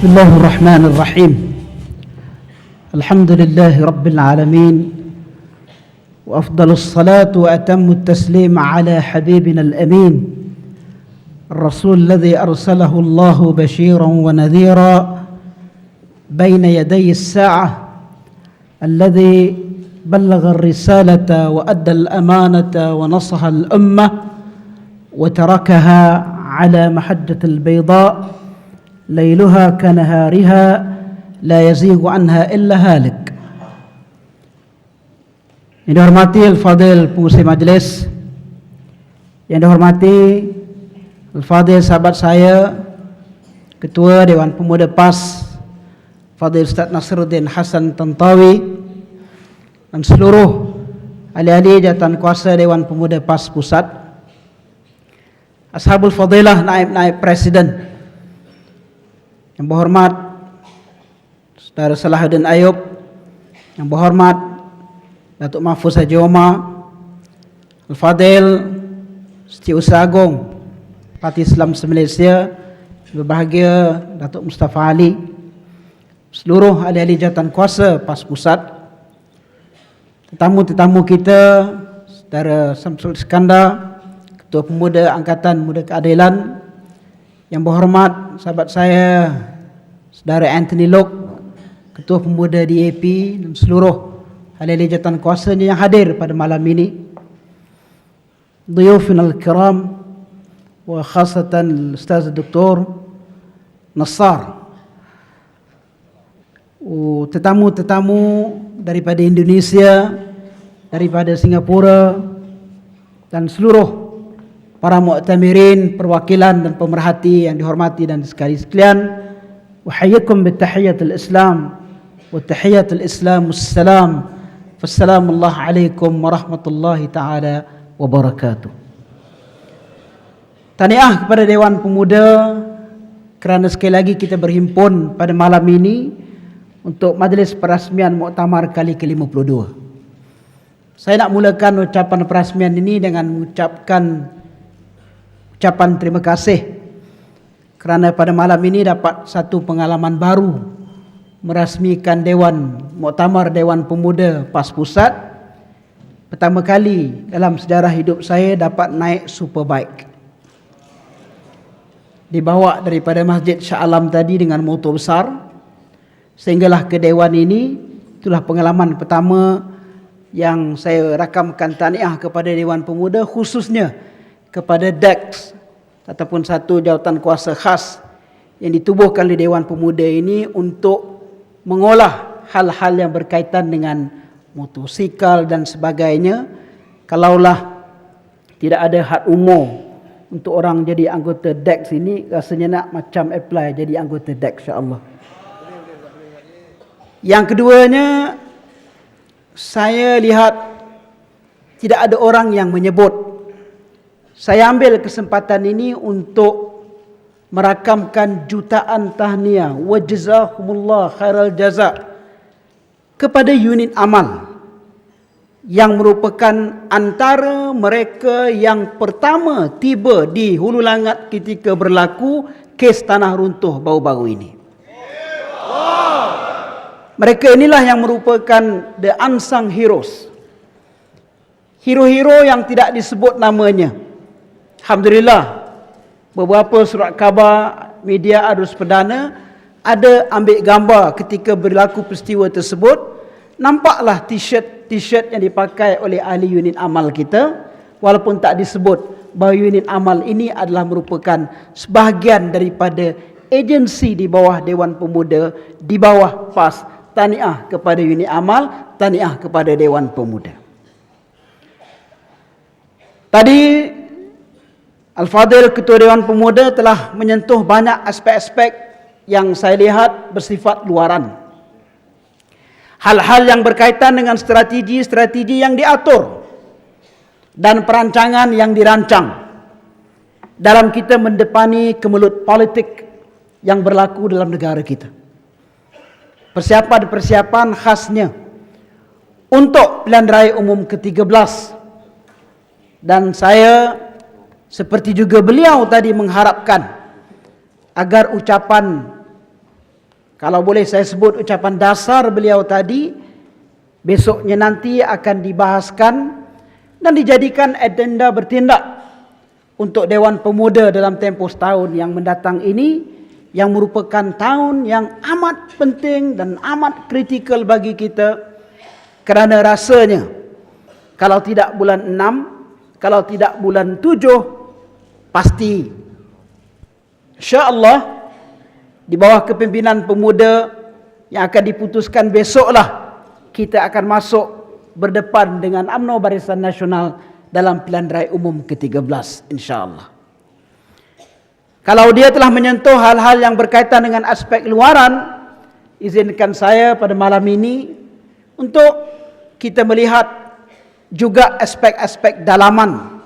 بسم الله الرحمن الرحيم. الحمد لله رب العالمين، وأفضل الصلاة وأتم التسليم على حبيبنا الأمين الرسول الذي أرسله الله بشيرا ونذيرا بين يدي الساعة، الذي بلغ الرسالة وأدى الأمانة ونصح الأمة وتركها على محجة البيضاء ليلها كنهارها لا يزيغ عنها إلا هالك. Yang dihormati Al-Fadhil pengurusi majlis, yang dihormati Al-Fadhil sahabat saya, Ketua Dewan Pemuda PAS Fadhil Ustaz Nasruddin Hasan Tantawi, dan seluruh ahli-ahli jawatan kuasa Dewan Pemuda PAS Pusat, Ashabul Fadilah, naib-naib Presiden, yang berhormat Saudara Salahuddin Ayub, yang berhormat Datuk Mahfuz Haji Omar, Al-Fadhil Setiausaha Agung Parti Islam se-Malaysia, berbahagia Datuk Mustafa Ali, seluruh ahli-ahli jawatan kuasa PAS Pusat, tetamu-tetamu kita, Saudara Samsul Iskandar, Ketua Pemuda Angkatan Muda Keadilan, yang berhormat sahabat saya Saudara Anthony Lok, Ketua Pemuda DAP, dan seluruh ahli-ahli jawatan kuasanya yang hadir pada malam ini, Duyufin al-Kiram, wa khasatan Ustaz Dr. Nassar, tetamu-tetamu daripada Indonesia, daripada Singapura, dan seluruh para mu'tamirin, perwakilan dan pemerhati yang dihormati dan sekalian, wahayyakum bitahiyatul Islam wa tahiyatul Islam wassalam, wassalamuallahu alaikum warahmatullahi taala wabarakatuh. Tahniah kepada Dewan Pemuda kerana sekali lagi kita berhimpun pada malam ini untuk majlis perasmian muktamar kali ke-52. Saya nak mulakan ucapan perasmian ini dengan mengucapkan ucapan terima kasih kerana pada malam ini dapat satu pengalaman baru merasmikan muktamar Dewan Pemuda PAS Pusat. Pertama kali dalam sejarah hidup saya dapat naik superbike, dibawa daripada Masjid Shah Alam tadi dengan motor besar sehinggalah ke Dewan ini. Itulah pengalaman pertama yang saya rakamkan tahniah kepada Dewan Pemuda, khususnya kepada DEX ataupun satu jawatan kuasa khas yang ditubuhkan oleh Dewan Pemuda ini untuk mengolah hal-hal yang berkaitan dengan motosikal dan sebagainya. Kalaulah tidak ada had umur untuk orang jadi anggota DEX ini, rasanya nak macam apply jadi anggota DEX, insya-Allah. Yang keduanya, saya lihat tidak ada orang yang menyebut. Saya ambil kesempatan ini untuk merakamkan jutaan tahniah wa jazakumullah khairal jaza kepada unit amal yang merupakan antara mereka yang pertama tiba di Hulu Langat ketika berlaku kes tanah runtuh baru-baru ini. Mereka inilah yang merupakan the unsung heroes, hero-hero yang tidak disebut namanya. Alhamdulillah, beberapa surat khabar media arus perdana ada ambil gambar ketika berlaku peristiwa tersebut. Nampaklah t-shirt yang dipakai oleh ahli unit amal kita, walaupun tak disebut bahawa unit amal ini adalah merupakan sebahagian daripada agensi di bawah Dewan Pemuda, di bawah PAS. Tahniah kepada unit amal, tahniah kepada Dewan Pemuda. Tadi Al-Fadhil Ketua Dewan Pemuda telah menyentuh banyak aspek-aspek yang saya lihat bersifat luaran. Hal-hal yang berkaitan dengan strategi-strategi yang diatur dan perancangan yang dirancang dalam kita mendepani kemelut politik yang berlaku dalam negara kita. Persiapan-persiapan khasnya untuk pilihan raya umum ke-13. Dan saya seperti juga beliau tadi mengharapkan agar ucapan Kalau boleh saya sebut ucapan dasar beliau tadi, besoknya nanti akan dibahaskan dan dijadikan agenda bertindak untuk Dewan Pemuda dalam tempoh setahun yang mendatang ini, yang merupakan tahun yang amat penting dan amat kritikal bagi kita, kerana rasanya kalau tidak bulan 6, kalau tidak bulan 7, pasti insya-Allah di bawah kepimpinan pemuda yang akan diputuskan besoklah kita akan masuk berdepan dengan UMNO Barisan Nasional dalam pilihan raya umum ke-13 insya-Allah. Kalau dia telah menyentuh hal-hal yang berkaitan dengan aspek luaran, izinkan saya pada malam ini untuk kita melihat juga aspek-aspek dalaman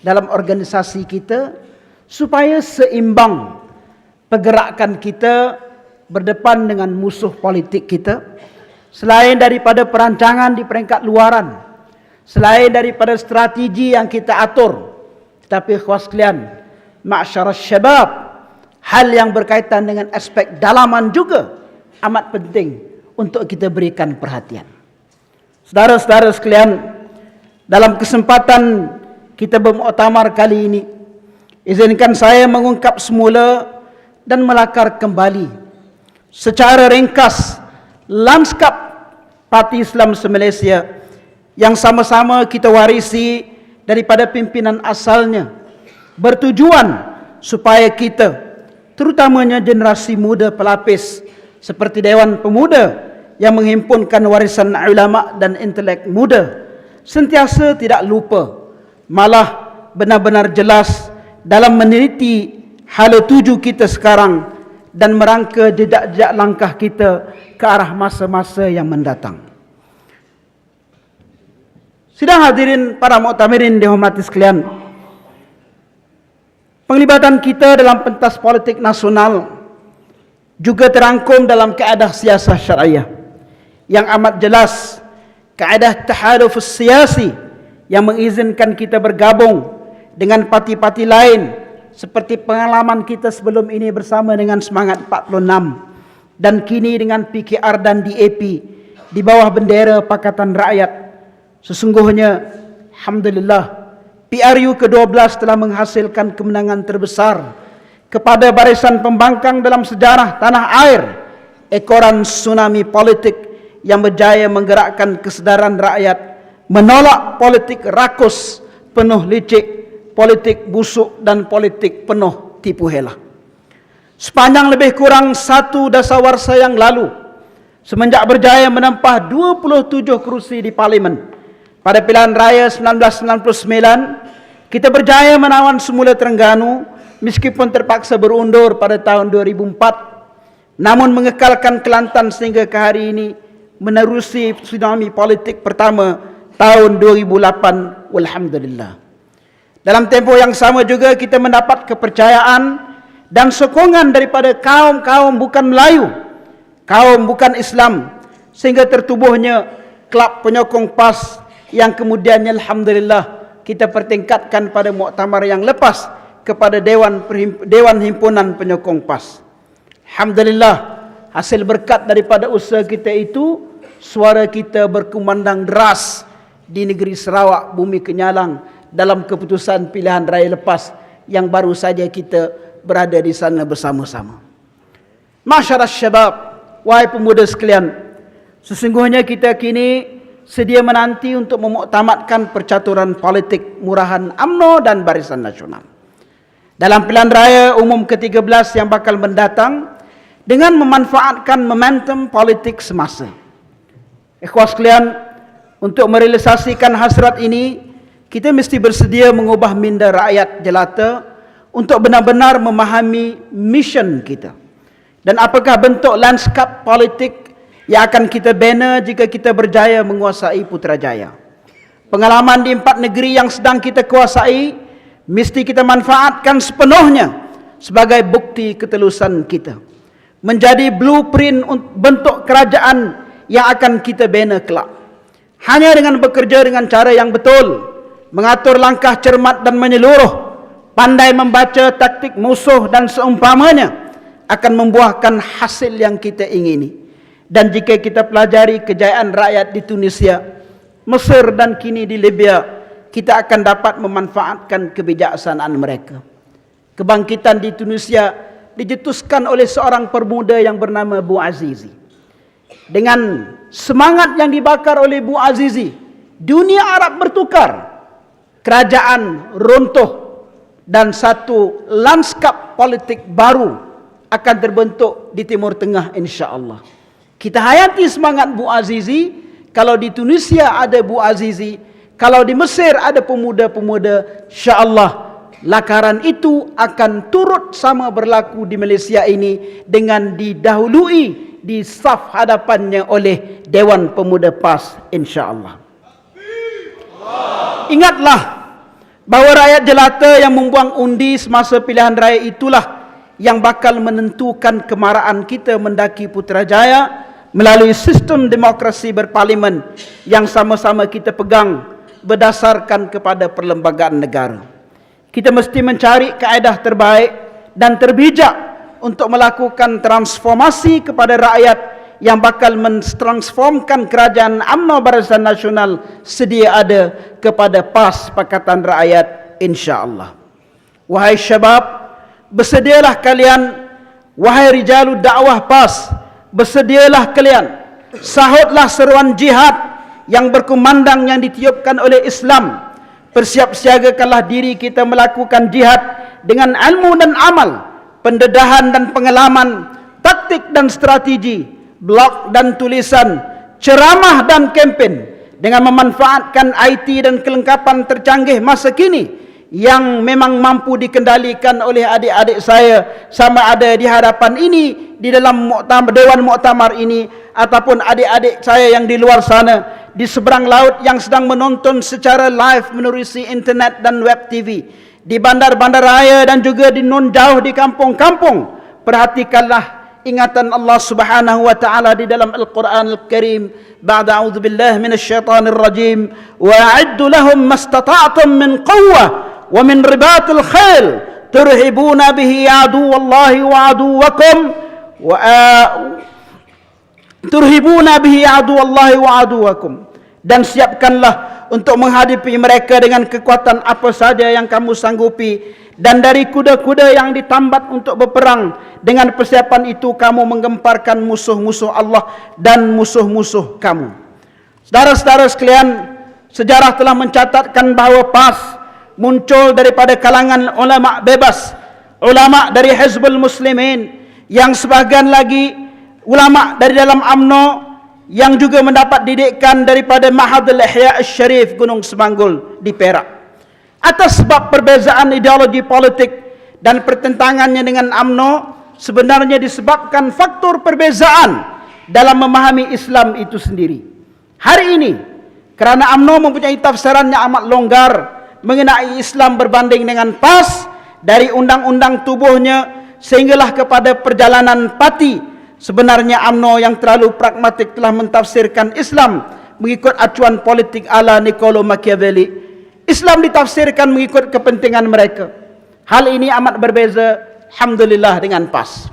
dalam organisasi kita supaya seimbang pergerakan kita berdepan dengan musuh politik kita, selain daripada perancangan di peringkat luaran, selain daripada strategi yang kita atur, tetapi ikhwas sekalian, ma'syarah syabab, hal yang berkaitan dengan aspek dalaman juga amat penting untuk kita berikan perhatian. Saudara-saudara sekalian, dalam kesempatan kita bermuktamar kali ini, izinkan saya mengungkap semula dan melakar kembali secara ringkas lanskap Parti Islam se-Malaysia yang sama-sama kita warisi daripada pimpinan asalnya, bertujuan supaya kita, terutamanya generasi muda pelapis seperti Dewan Pemuda yang menghimpunkan warisan ulama dan intelek muda, sentiasa tidak lupa, malah benar-benar jelas dalam meneliti hala tuju kita sekarang dan merangka jejak-jejak langkah kita ke arah masa-masa yang mendatang. Sidang hadirin para muktamirin dihormati sekalian, penglibatan kita dalam pentas politik nasional juga terangkum dalam kaedah siasah syariah yang amat jelas, kaedah tahaduf siyasi yang mengizinkan kita bergabung dengan parti-parti lain seperti pengalaman kita sebelum ini bersama dengan Semangat 46 dan kini dengan PKR dan DAP di bawah bendera Pakatan Rakyat. Sesungguhnya alhamdulillah PRU ke-12 telah menghasilkan kemenangan terbesar kepada barisan pembangkang dalam sejarah tanah air, ekoran tsunami politik yang berjaya menggerakkan kesedaran rakyat menolak politik rakus, penuh licik, politik busuk dan politik penuh tipu hela. Sepanjang lebih kurang 1 dasawarsa yang lalu, semenjak berjaya menempah 27 kerusi di Parlimen pada pilihan raya 1999, kita berjaya menawan semula Terengganu meskipun terpaksa berundur pada tahun 2004, namun mengekalkan Kelantan sehingga ke hari ini, menerusi tsunami politik pertama tahun 2008. Walhamdulillah. Dalam tempoh yang sama juga kita mendapat kepercayaan dan sokongan daripada kaum-kaum bukan Melayu, kaum bukan Islam, sehingga tertubuhnya klub penyokong PAS yang kemudiannya alhamdulillah kita pertingkatkan pada muktamar yang lepas kepada Dewan Himpunan Penyokong PAS. Alhamdulillah, hasil berkat daripada usaha kita itu, suara kita berkumandang deras di negeri Sarawak, bumi Kenyalang, dalam keputusan pilihan raya lepas yang baru saja kita berada di sana bersama-sama. Masyarakat syabab, wahai pemuda sekalian, sesungguhnya kita kini sedia menanti untuk memuktamadkan percaturan politik murahan UMNO dan Barisan Nasional dalam pilihan raya umum ke-13 yang bakal mendatang dengan memanfaatkan momentum politik semasa. Ikhwas sekalian, untuk merealisasikan hasrat ini, kita mesti bersedia mengubah minda rakyat jelata untuk benar-benar memahami mission kita dan apakah bentuk lanskap politik yang akan kita bina jika kita berjaya menguasai Putrajaya. Pengalaman di 4 negeri yang sedang kita kuasai mesti kita manfaatkan sepenuhnya sebagai bukti ketelusan kita, menjadi blueprint bentuk kerajaan yang akan kita bina kelak. Hanya dengan bekerja dengan cara yang betul, mengatur langkah cermat dan menyeluruh, pandai membaca taktik musuh dan seumpamanya, akan membuahkan hasil yang kita ingini. Dan jika kita pelajari kejayaan rakyat di Tunisia, Mesir dan kini di Libya, kita akan dapat memanfaatkan kebijaksanaan mereka. Kebangkitan di Tunisia dicetuskan oleh seorang pemuda yang bernama Bouazizi. Dengan semangat yang dibakar oleh Bouazizi, dunia Arab bertukar. Kerajaan runtuh dan satu lanskap politik baru akan terbentuk di Timur Tengah, insya-Allah. Kita hayati semangat Bouazizi. Kalau di Tunisia ada Bouazizi, kalau di Mesir ada pemuda-pemuda, insya-Allah lakaran itu akan turut sama berlaku di Malaysia ini dengan didahului di saf hadapannya oleh Dewan Pemuda PAS, insya-Allah. Ingatlah bahawa rakyat jelata yang membuang undi semasa pilihan raya itulah yang bakal menentukan kemarahan kita mendaki Putrajaya melalui sistem demokrasi berparlimen yang sama-sama kita pegang berdasarkan kepada perlembagaan negara. Kita mesti mencari kaedah terbaik dan terbijak untuk melakukan transformasi kepada rakyat yang bakal mentransformkan kerajaan UMNO Barisan Nasional sedia ada kepada PAS Pakatan Rakyat, insya-Allah. Wahai syabab, bersedialah kalian. Wahai rijalud dakwah PAS, bersedialah kalian. Sahutlah seruan jihad yang berkumandang yang ditiupkan oleh Islam. Persiap-siagakanlah diri kita melakukan jihad dengan ilmu dan amal, pendedahan dan pengalaman, taktik dan strategi, blog dan tulisan, ceramah dan kempen, dengan memanfaatkan IT dan kelengkapan tercanggih masa kini yang memang mampu dikendalikan oleh adik-adik saya, sama ada di hadapan ini, di dalam Dewan Muktamar ini, ataupun adik-adik saya yang di luar sana, di seberang laut yang sedang menonton secara live menerusi internet dan web TV, di bandar-bandar raya dan juga di non jauh di kampung-kampung. Perhatikanlah ingatan Allah Subhanahu wa taala di dalam Al-Qur'an Al-Karim. Ba'da a'udzu billahi minasyaitonir rajim. Wa a'iddu lahum mastata'tum min quwwah wa min ribatil khail turhibuna bihi aduwallahi wa aduwakum wa turhibuna bihi aduwallahi wa aduwakum. Dan siapkanlah untuk menghadapi mereka dengan kekuatan apa saja yang kamu sanggupi, dan dari kuda-kuda yang ditambat untuk berperang. Dengan persiapan itu kamu menggemparkan musuh-musuh Allah dan musuh-musuh kamu. Saudara-saudara sekalian, sejarah telah mencatatkan bahawa PAS muncul daripada kalangan ulama bebas, ulama dari Hizbul Muslimin, yang sebahagian lagi ulama dari dalam UMNO yang juga mendapat didikan daripada Ma'hadul Ihya Asy-Syarif Gunung Semanggul di Perak. Atas sebab perbezaan ideologi politik dan pertentangannya dengan UMNO sebenarnya disebabkan faktor perbezaan dalam memahami Islam itu sendiri. Hari ini, kerana UMNO mempunyai tafsiran yang amat longgar mengenai Islam berbanding dengan PAS, dari undang-undang tubuhnya sehinggalah kepada perjalanan parti, sebenarnya UMNO yang terlalu pragmatik telah mentafsirkan Islam mengikut acuan politik ala Niccolo Machiavelli. Islam ditafsirkan mengikut kepentingan mereka. Hal ini amat berbeza, alhamdulillah, dengan PAS.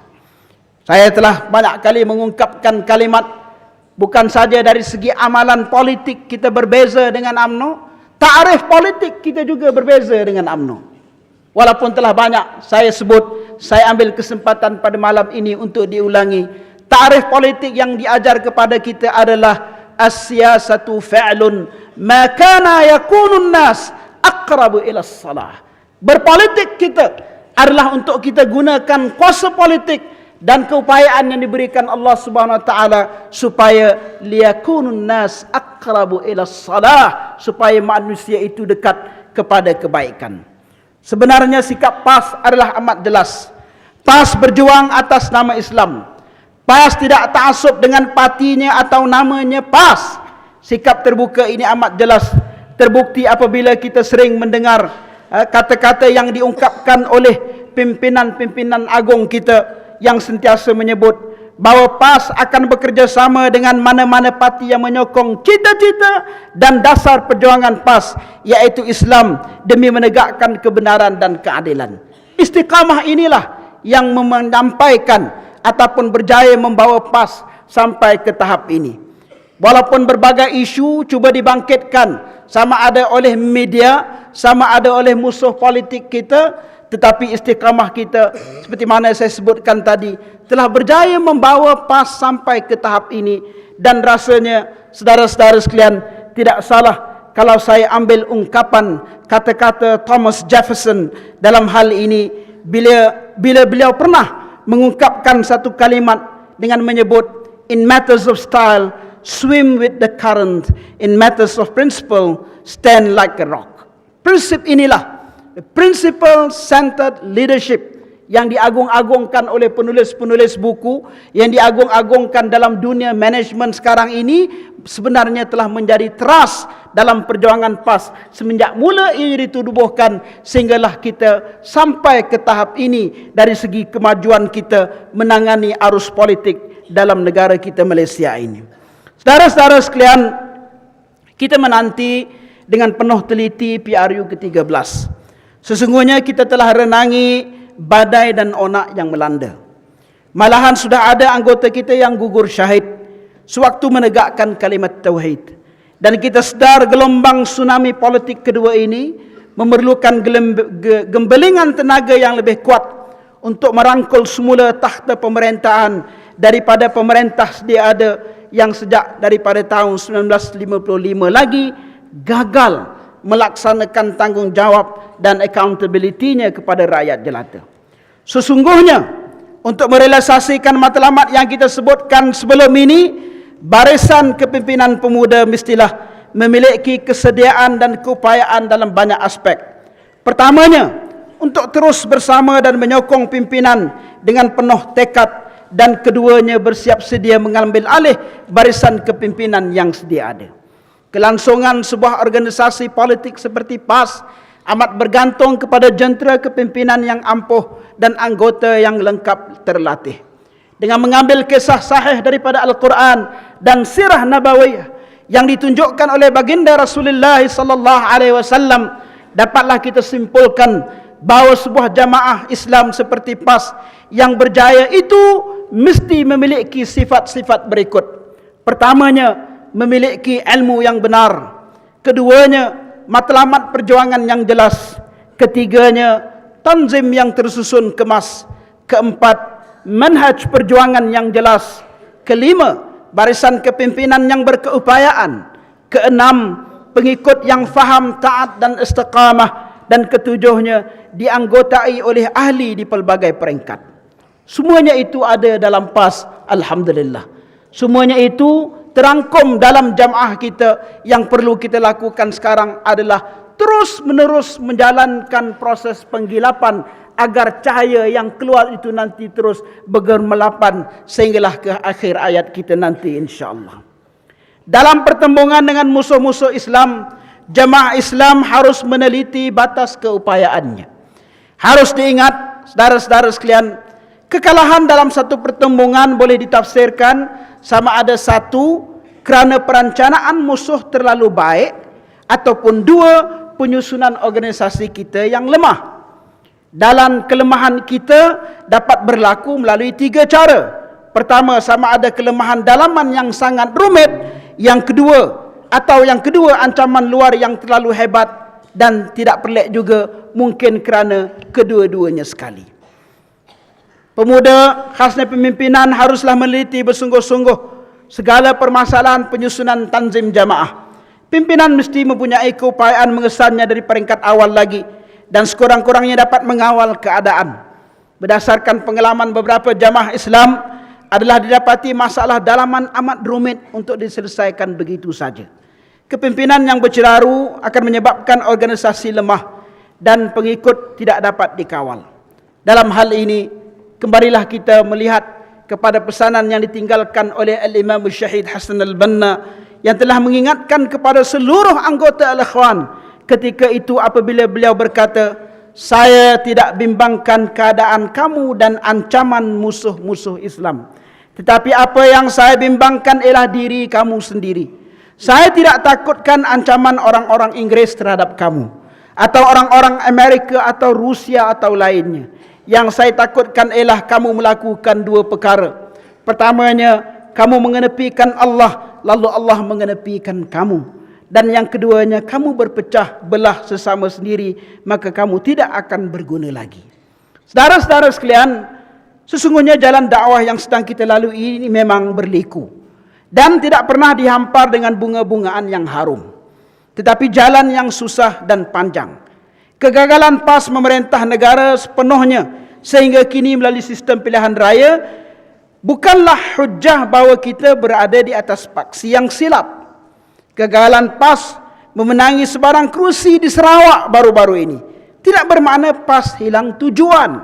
Saya telah banyak kali mengungkapkan kalimat, bukan saja dari segi amalan politik kita berbeza dengan UMNO, ta'arif politik kita juga berbeza dengan UMNO. Walaupun telah banyak saya sebut, saya ambil kesempatan pada malam ini untuk diulangi. Ta'arif politik yang diajar kepada kita adalah as-siyasatu fa'lun ma kana yakunun nas aqrabu ila salah. Berpolitik kita adalah untuk kita gunakan kuasa politik dan keupayaan yang diberikan Allah Subhanahu wa taala supaya liyakunun nas aqrabu ila salah, supaya manusia itu dekat kepada kebaikan. Sebenarnya sikap PAS adalah amat jelas. PAS berjuang atas nama Islam. PAS tidak ta'assub dengan partinya atau namanya PAS. Sikap terbuka ini amat jelas, terbukti apabila kita sering mendengar kata-kata yang diungkapkan oleh pimpinan-pimpinan agung kita yang sentiasa menyebut bahawa PAS akan bekerjasama dengan mana-mana parti yang menyokong cita-cita dan dasar perjuangan PAS, iaitu Islam, demi menegakkan kebenaran dan keadilan. Istiqamah inilah yang menyampaikan ataupun berjaya membawa PAS sampai ke tahap ini. Walaupun berbagai isu cuba dibangkitkan, sama ada oleh media, sama ada oleh musuh politik kita, tetapi istiqamah kita seperti mana saya sebutkan tadi telah berjaya membawa PAS sampai ke tahap ini. Dan rasanya saudara-saudara sekalian, tidak salah kalau saya ambil ungkapan kata-kata Thomas Jefferson dalam hal ini, bila beliau pernah mengungkapkan satu kalimat dengan menyebut, in matters of style swim with the current, in matters of principle stand like a rock. Prinsip inilah principle centered leadership yang diagung-agungkan oleh penulis-penulis buku, yang diagung-agungkan dalam dunia manajemen sekarang ini, sebenarnya telah menjadi teras dalam perjuangan PAS semenjak mula ini ditubuhkan, sehinggalah kita sampai ke tahap ini dari segi kemajuan kita menangani arus politik dalam negara kita Malaysia ini. Saudara-saudara sekalian, kita menanti dengan penuh teliti PRU ke-13. Sesungguhnya kita telah renangi badai dan onak yang melanda. Malahan sudah ada anggota kita yang gugur syahid sewaktu menegakkan kalimat tauhid. Dan kita sedar gelombang tsunami politik kedua ini memerlukan gembelingan tenaga yang lebih kuat untuk merangkul semula takhta pemerintahan daripada pemerintah sedia ada yang sejak daripada tahun 1955 lagi gagal melaksanakan tanggungjawab dan accountability-nya kepada rakyat jelata. Sesungguhnya untuk merealisasikan matlamat yang kita sebutkan sebelum ini, barisan kepimpinan pemuda mestilah memiliki kesediaan dan keupayaan dalam banyak aspek. Pertamanya, untuk terus bersama dan menyokong pimpinan dengan penuh tekad, dan keduanya bersiap sedia mengambil alih barisan kepimpinan yang sedia ada. Kelangsungan sebuah organisasi politik seperti PAS amat bergantung kepada jentera kepimpinan yang ampuh dan anggota yang lengkap terlatih. Dengan mengambil kisah sahih daripada Al-Quran dan sirah nabawiyah yang ditunjukkan oleh baginda Rasulullah sallallahu alaihi wasallam, dapatlah kita simpulkan bahawa sebuah jamaah Islam seperti PAS yang berjaya itu mesti memiliki sifat-sifat berikut. Pertamanya, memiliki ilmu yang benar. Keduanya, matlamat perjuangan yang jelas. Ketiganya, tanzim yang tersusun kemas. Keempat, manhaj perjuangan yang jelas. Kelima, barisan kepimpinan yang berkeupayaan. Keenam, pengikut yang faham, taat dan istiqamah. Dan ketujuhnya, dianggotai oleh ahli di pelbagai peringkat. Semuanya itu ada dalam PAS, alhamdulillah. Semuanya itu terangkum dalam jamaah kita. Yang perlu kita lakukan sekarang adalah terus menerus menjalankan proses penggilapan agar cahaya yang keluar itu nanti terus bergemelapan sehinggalah ke akhir ayat kita nanti insya-Allah. Dalam pertembungan dengan musuh-musuh Islam, jamaah Islam harus meneliti batas keupayaannya. Harus diingat saudara-saudara sekalian, kekalahan dalam satu pertembungan boleh ditafsirkan sama ada satu, kerana perencanaan musuh terlalu baik, ataupun dua, penyusunan organisasi kita yang lemah. Dalam kelemahan kita dapat berlaku melalui tiga cara. Pertama, sama ada kelemahan dalaman yang sangat rumit. Yang kedua, ancaman luar yang terlalu hebat. Dan tidak pelik juga mungkin kerana kedua-duanya sekali. Pemuda, khasnya pemimpinan, haruslah meneliti bersungguh-sungguh segala permasalahan penyusunan tanzim jamaah. Pimpinan mesti mempunyai keupayaan mengesannya dari peringkat awal lagi dan sekurang-kurangnya dapat mengawal keadaan. Berdasarkan pengalaman beberapa jamaah Islam, adalah didapati masalah dalaman amat rumit untuk diselesaikan begitu saja. Kepimpinan yang berceraru akan menyebabkan organisasi lemah dan pengikut tidak dapat dikawal. Dalam hal ini, kembalilah kita melihat kepada pesanan yang ditinggalkan oleh Al-Imam Syahid Hasan Al-Banna yang telah mengingatkan kepada seluruh anggota Al-Ikhwan ketika itu apabila beliau berkata, saya tidak bimbangkan keadaan kamu dan ancaman musuh-musuh Islam. Tetapi apa yang saya bimbangkan ialah diri kamu sendiri. Saya tidak takutkan ancaman orang-orang Inggris terhadap kamu, atau orang-orang Amerika atau Rusia atau lainnya. Yang saya takutkan ialah kamu melakukan dua perkara. Pertamanya, kamu mengenepikan Allah, lalu Allah mengenepikan kamu. Dan yang keduanya, kamu berpecah belah sesama sendiri, maka kamu tidak akan berguna lagi. Saudara-saudara sekalian, sesungguhnya jalan dakwah yang sedang kita lalui ini memang berliku. Dan tidak pernah dihampar dengan bunga-bungaan yang harum. Tetapi jalan yang susah dan panjang. Kegagalan PAS memerintah negara sepenuhnya sehingga kini melalui sistem pilihan raya bukanlah hujah bahawa kita berada di atas paksi yang silap. Kegagalan PAS memenangi sebarang kerusi di Sarawak baru-baru ini tidak bermakna PAS hilang tujuan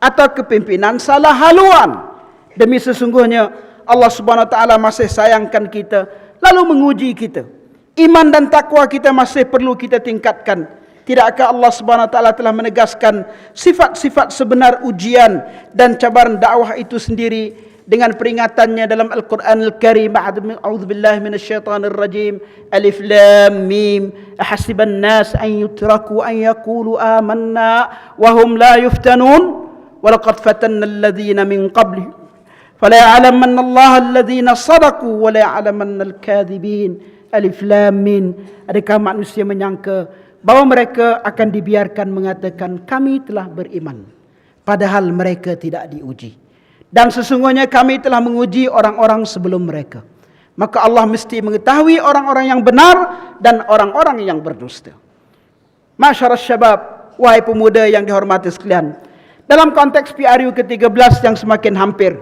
atau kepimpinan salah haluan. Demi sesungguhnya Allah Subhanahu Wa Taala masih sayangkan kita lalu menguji kita. Iman dan takwa kita masih perlu kita tingkatkan. Tidakkah Allah Subhanahu Wa Taala telah menegaskan sifat-sifat sebenar ujian dan cabaran dakwah itu sendiri dengan peringatannya dalam Al-Quran Al-Karim. A'udzubillahi minasyaitonir rajim. Alif Lam Mim. Ahasiban nas an yutraku an yaqulu amanna wa hum la yuftanun. Wa laqad fatanna alladhina min qablihim. Fala ya'lamanna Allah alladhina sadaqu wa la ya'lamanna al-kadhibin. Alif Lam Mim. Adakah manusia menyangka bahawa mereka akan dibiarkan mengatakan kami telah beriman, padahal mereka tidak diuji. Dan sesungguhnya kami telah menguji orang-orang sebelum mereka. Maka Allah mesti mengetahui orang-orang yang benar dan orang-orang yang berdusta. Masyarakat syabab, wahai pemuda yang dihormati sekalian, dalam konteks PRU ke-13 yang semakin hampir,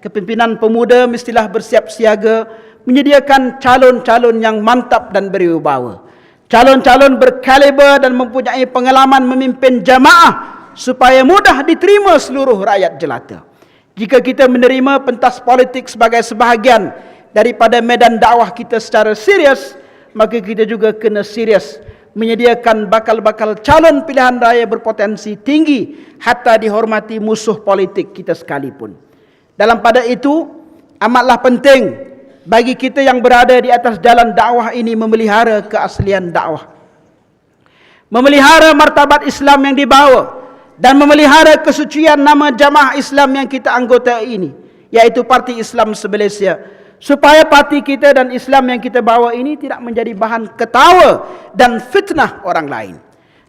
kepimpinan pemuda mestilah bersiap siaga menyediakan calon-calon yang mantap dan berwibawa. Calon-calon berkaliber dan mempunyai pengalaman memimpin jamaah supaya mudah diterima seluruh rakyat jelata. Jika kita menerima pentas politik sebagai sebahagian daripada medan dakwah kita secara serius, maka kita juga kena serius menyediakan bakal-bakal calon pilihan raya berpotensi tinggi hatta dihormati musuh politik kita sekalipun. Dalam pada itu, amatlah penting bagi kita yang berada di atas jalan dakwah ini memelihara keaslian dakwah, memelihara martabat Islam yang dibawa, dan memelihara kesucian nama jamaah Islam yang kita anggota ini, yaitu Parti Islam se-Malaysia, supaya parti kita dan Islam yang kita bawa ini tidak menjadi bahan ketawa dan fitnah orang lain.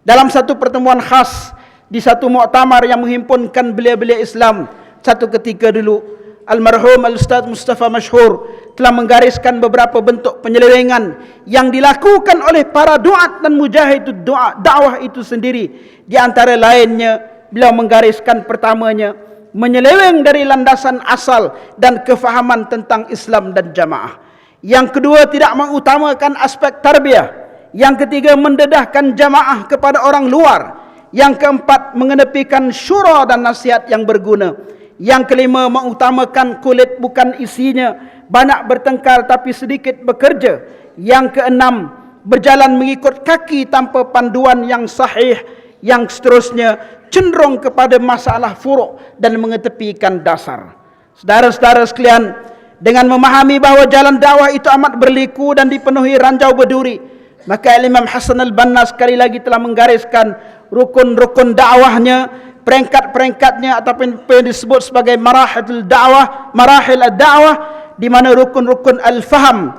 Dalam satu pertemuan khas di satu muktamar yang menghimpunkan belia-belia Islam, satu ketika dulu Almarhum Al-Ustaz Mustafa Masyhur telah menggariskan beberapa bentuk penyelewengan yang dilakukan oleh para duat dan mujahid dakwah itu sendiri. Di antara lainnya, beliau menggariskan pertamanya, menyeleweng dari landasan asal dan kefahaman tentang Islam dan jamaah. Yang kedua, tidak mengutamakan aspek tarbiyah. Yang ketiga, mendedahkan jamaah kepada orang luar. Yang keempat, mengenepikan syura dan nasihat yang berguna. Yang kelima, mengutamakan kulit bukan isinya, banyak bertengkar tapi sedikit bekerja. Yang keenam, berjalan mengikut kaki tanpa panduan yang sahih. Yang seterusnya, cenderung kepada masalah furuk dan mengetepikan dasar. Saudara-saudara sekalian, dengan memahami bahawa jalan dakwah itu amat berliku dan dipenuhi ranjau berduri, maka Imam Hasan al-Banna sekali lagi telah menggariskan rukun-rukun dakwahnya, peringkat-peringkatnya ataupun yang disebut sebagai marahil ad-da'wah, di mana rukun-rukun al-faham,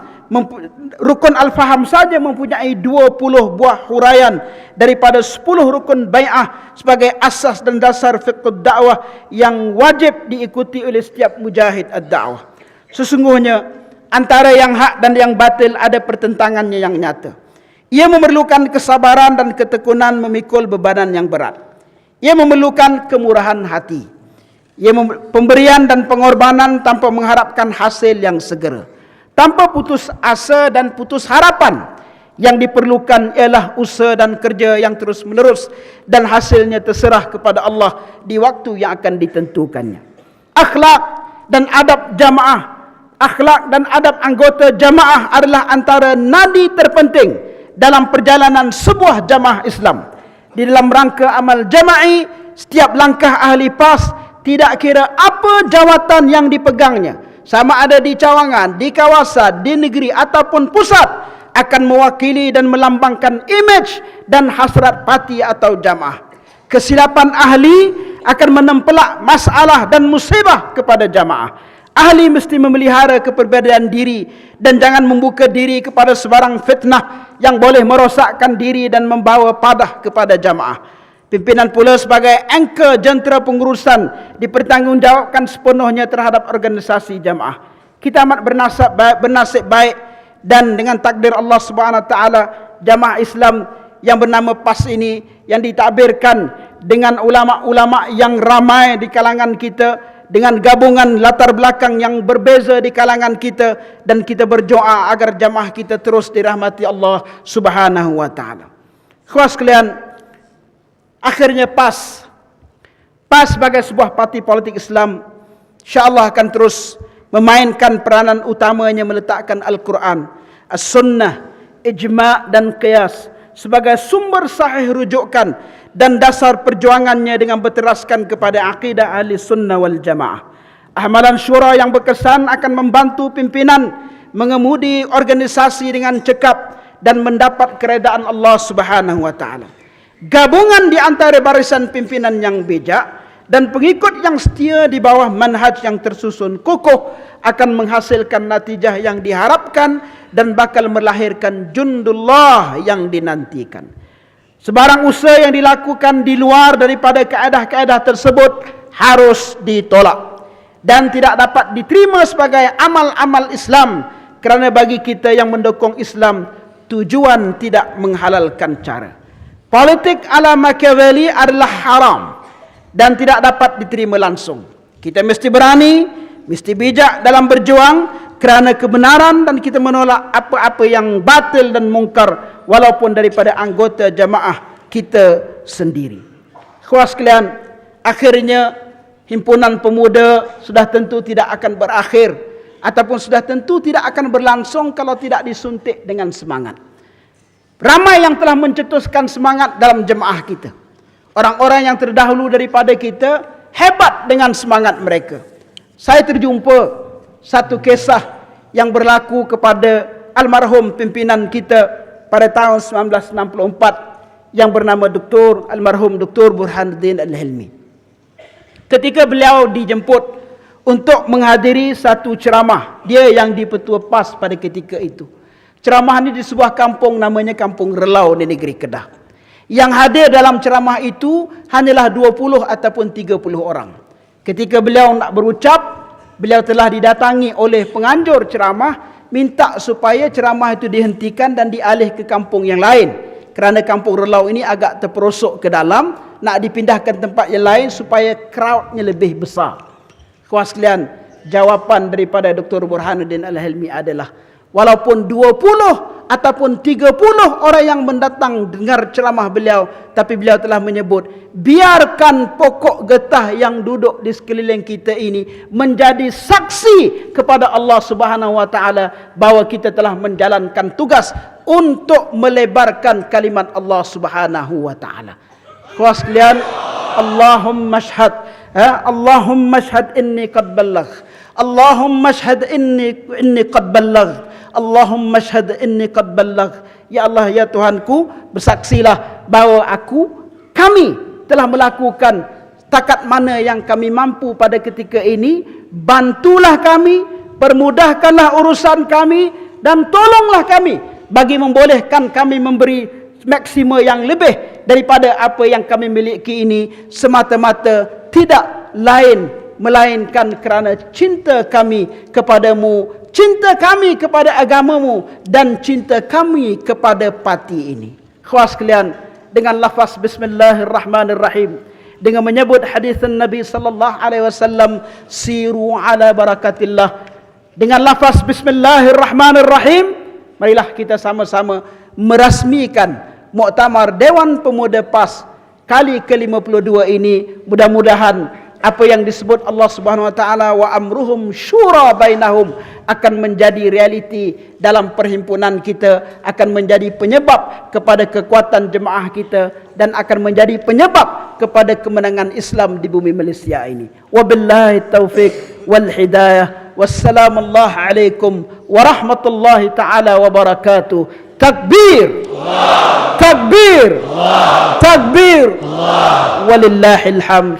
rukun al-faham saja mempunyai 20 buah huraian daripada 10 rukun bai'ah sebagai asas dan dasar fiqh dakwah yang wajib diikuti oleh setiap mujahid ad-da'wah. Sesungguhnya antara yang hak dan yang batil ada pertentangannya yang nyata. Ia memerlukan kesabaran dan ketekunan memikul bebanan yang berat. Ia memerlukan kemurahan hati. Ia pemberian dan pengorbanan tanpa mengharapkan hasil yang segera. Tanpa putus asa dan putus harapan. Yang diperlukan ialah usaha dan kerja yang terus menerus, dan hasilnya terserah kepada Allah di waktu yang akan ditentukannya. Akhlak dan adab jamaah, akhlak dan adab anggota jamaah adalah antara nadi terpenting dalam perjalanan sebuah jamaah Islam. Di dalam rangka amal jama'i, setiap langkah ahli PAS, tidak kira apa jawatan yang dipegangnya, sama ada di cawangan, di kawasan, di negeri ataupun pusat, akan mewakili dan melambangkan imej dan hasrat parti atau jamaah. Kesilapan ahli akan menempelak masalah dan musibah kepada jamaah. Ahli mesti memelihara keperbedaan diri dan jangan membuka diri kepada sebarang fitnah yang boleh merosakkan diri dan membawa padah kepada jamaah. Pimpinan pula sebagai anchor jentera pengurusan dipertanggungjawabkan sepenuhnya terhadap organisasi jamaah. Kita amat bernasib baik dan dengan takdir Allah Subhanahu Wa Taala jamaah Islam yang bernama PAS ini yang ditakbirkan dengan ulama-ulama yang ramai di kalangan kita, dengan gabungan latar belakang yang berbeza di kalangan kita, dan kita berdoa agar jamaah kita terus dirahmati Allah Subhanahu Wa Taala. Khusus sekalian, akhirnya PAS sebagai sebuah parti politik Islam insya-Allah akan terus memainkan peranan utamanya meletakkan Al-Quran, As-Sunnah, Ijma' dan Qiyas sebagai sumber sahih rujukan dan dasar perjuangannya dengan berteraskan kepada akidah ahli sunnah wal jamaah. Ahmalan syura yang berkesan akan membantu pimpinan mengemudi organisasi dengan cekap dan mendapat keredaan Allah Subhanahu Wa Taala. Gabungan di antara barisan pimpinan yang bijak dan pengikut yang setia di bawah manhaj yang tersusun kokoh akan menghasilkan natijah yang diharapkan dan bakal melahirkan jundullah yang dinantikan. Sebarang usaha yang dilakukan di luar daripada kaedah-kaedah tersebut harus ditolak dan tidak dapat diterima sebagai amal-amal Islam, kerana bagi kita yang mendukung Islam, tujuan tidak menghalalkan cara. Politik ala Machiavelli adalah haram dan tidak dapat diterima langsung. Kita mesti berani, mesti bijak dalam berjuang kerana kebenaran, dan kita menolak apa-apa yang batil dan mungkar walaupun daripada anggota jamaah kita sendiri. Khusus sekalian, akhirnya himpunan pemuda sudah tentu tidak akan berakhir ataupun sudah tentu tidak akan berlangsung kalau tidak disuntik dengan semangat. Ramai yang telah mencetuskan semangat dalam jemaah kita. Orang-orang yang terdahulu daripada kita hebat dengan semangat mereka. Saya terjumpa satu kisah yang berlaku kepada almarhum pimpinan kita pada tahun 1964 yang bernama almarhum Dr. Burhanuddin Al-Hilmi. Ketika beliau dijemput untuk menghadiri satu ceramah, dia yang dipetua PAS pada ketika itu. Ceramah ini di sebuah kampung namanya Kampung Relau di negeri Kedah. Yang hadir dalam ceramah itu hanyalah 20 ataupun 30 orang. Ketika beliau nak berucap, beliau telah didatangi oleh penganjur ceramah, minta supaya ceramah itu dihentikan dan dialih ke kampung yang lain. Kerana Kampung Relau ini agak terperosok ke dalam, nak dipindahkan tempat yang lain supaya crowdnya lebih besar. Khusus sekalian, jawapan daripada Dr. Burhanuddin Al-Hilmi adalah, walaupun 20 ataupun 30 orang yang mendatang dengar ceramah beliau, tapi beliau telah menyebut, biarkan pokok getah yang duduk di sekeliling kita ini menjadi saksi kepada Allah Subhanahu Wa Taala bahawa kita telah menjalankan tugas untuk melebarkan kalimat Allah Subhanahu Wa Taala. Khusus sekalian, Allahumma syhad, Allahumma syhad inni qad ballagh, Allahumma syhad inni qad ballagh, Allahumma syhad inni qad ballagh. Ya Allah, ya Tuhanku, bersaksilah bahawa kami telah melakukan takat mana yang kami mampu pada ketika ini. Bantulah kami, permudahkanlah urusan kami, dan tolonglah kami bagi membolehkan kami memberi maksima yang lebih daripada apa yang kami miliki ini, semata-mata tidak lain melainkan kerana cinta kami kepadamu, cinta kami kepada agamamu, dan cinta kami kepada parti ini. Khusus sekalian, dengan lafaz Bismillahirrahmanirrahim, dengan menyebut hadis Nabi sallallahu alaihi wasallam, siru ala barakatillah, dengan lafaz Bismillahirrahmanirrahim, marilah kita sama-sama merasmikan Muktamar Dewan Pemuda PAS kali ke-52 ini. Mudah-mudahan apa yang disebut Allah Subhanahu Wa Taala wa amruhum syura bainahum akan menjadi realiti dalam perhimpunan kita, akan menjadi penyebab kepada kekuatan jemaah kita, dan akan menjadi penyebab kepada kemenangan Islam di bumi Malaysia ini. Wabillahi taufiq wal hidayah. Wassalamualaikum warahmatullahi taala wabarakatuh. Takbir, takbir, takbir, walillahil hamd.